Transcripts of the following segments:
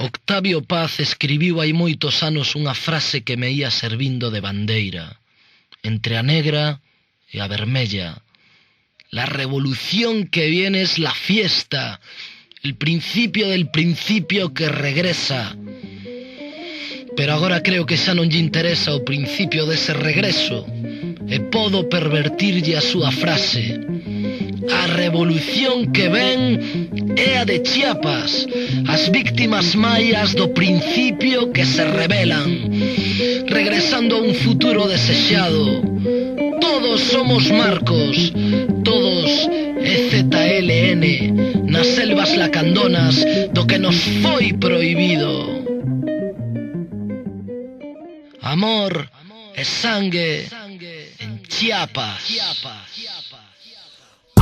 Octavio Paz escribiu hai moitos anos unha frase que me ía servindo de bandeira. Entre a negra e a vermella. La revolución que viene es la fiesta, el principio del principio que regresa. Pero agora creo que xa non lle interesa o principio dese regreso e podo pervertirlle a súa frase. A revolución que ven é a de Chiapas, as víctimas maias do principio que se rebelan, regresando a un futuro desexado. Todos somos Marcos, todos EZLN, nas selvas lacandonas do que nos foi prohibido. Amor e sangue en Chiapas.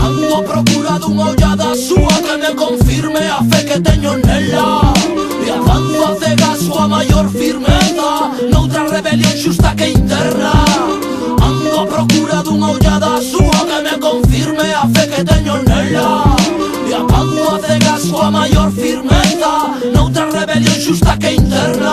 Ando a procura dunha ollada súa que me confirme a fe que teño nela. E avanzo a cegas coa maior firmeza noutra rebelión xusta que interna. Ando a procura dunha ollada súa que me confirme a fe que teño nela. E avanzo a cegas coa maior firmeza noutra rebelión xusta que interna.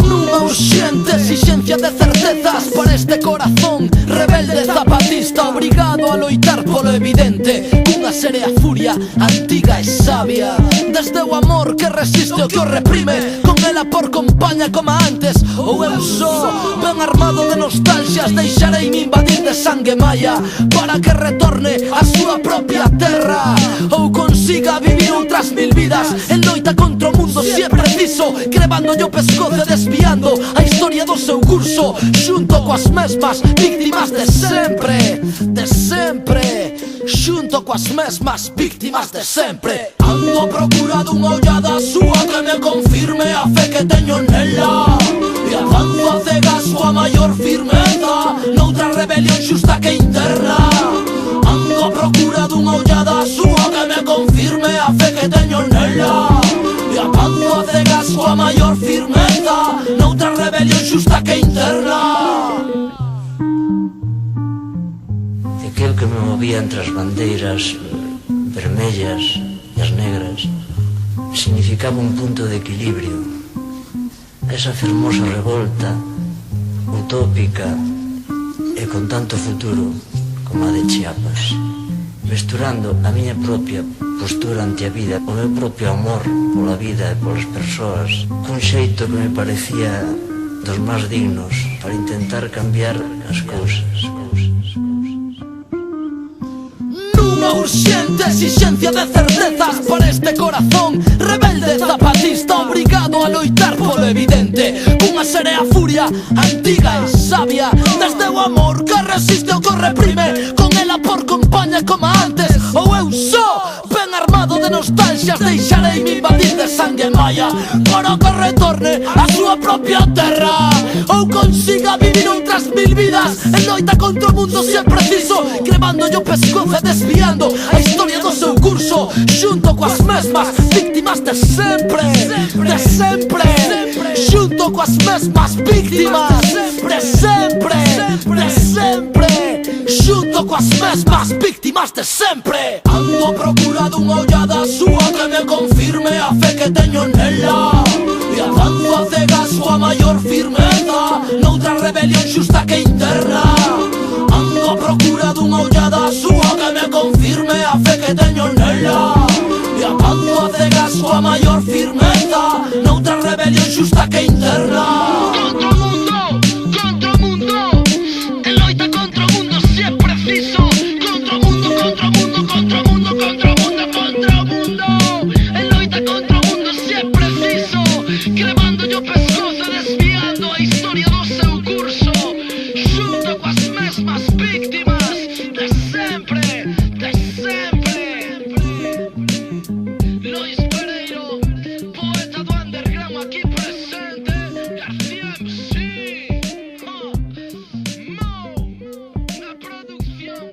Nunha urxente exigencia de certezas para este corazón rebelde zapatista, obrigado a loitar polo evidente, cunha serea furia antiga e sabia. Desde o amor que resiste o que o reprime, con ela por compaña como antes, ou eu só, ben armado de nostalgias, deixareime invadir de sangue maia para que retorne a súa propia terra, ou consiga vivir outras mil vidas en loita contra o mundo se é preciso, crevándolle o pescozo e desviando a historia do seu curso, xunto coas mesmas víctimas de sempre, xunto coas mesmas víctimas de sempre. Ando a procura dunha ollada súa que me confirme a fe que teño nela. E avanzo a cegas coa maior firmeza noutra rebelión xusta que interna. Ando a procura dunha ollada súa que me confirme a fe que teño nela. E avanzo a cegas coa maior firmeza noutra rebelión xusta que interna. Aquel que me movía entre as bandeiras vermellas e as negras significaba un punto de equilibrio. Esa fermosa revolta utópica e con tanto futuro como a de Chiapas, mesturando a miña propia postura ante a vida, o meu propio amor pola vida e polas persoas, cun xeito que me parecía dos máis dignos para intentar cambiar as cousas. Nunha urxente exigencia de certezas para este corazón rebelde zapatista, obrigado a loitar polo evidente, cunha serea furia antiga e sabia. Desde o amor que resiste o que reprime, con ela por compaña como antes, ou eu só, ben armado de nostalgias, deixareime invadir de sangue maia para que retorne a súa propia terra, ou consiga vivir outras mil vidas en loita contra o mundo se é preciso, crevándolle o pescozo e desviando a historia do seu curso, xunto coas mesmas víctimas de sempre, xunto coas mesmas víctimas de sempre, xunto coas mesmas víctimas de sempre. Ando a procura dunha ollada súa que me confirme a fe que teño nela. E avanzo a cegas coa maior firmeza noutra rebelión xusta que interna. Ando a procura dunha ollada súa que me confirme a fe que teño nela. E avanzo a cegas coa maior firmeza noutra rebelión xusta que interna. Contra o mundo, en loita contra o mundo se é preciso. Contra o mundo, en loita contra o mundo se é preciso, crevándolle o pescozo e desviando a historia do seu curso, xunto coas mesmas víctimas de sempre. Luis Pereiro, poeta do underground aquí presente, García MC, Mo, na producción.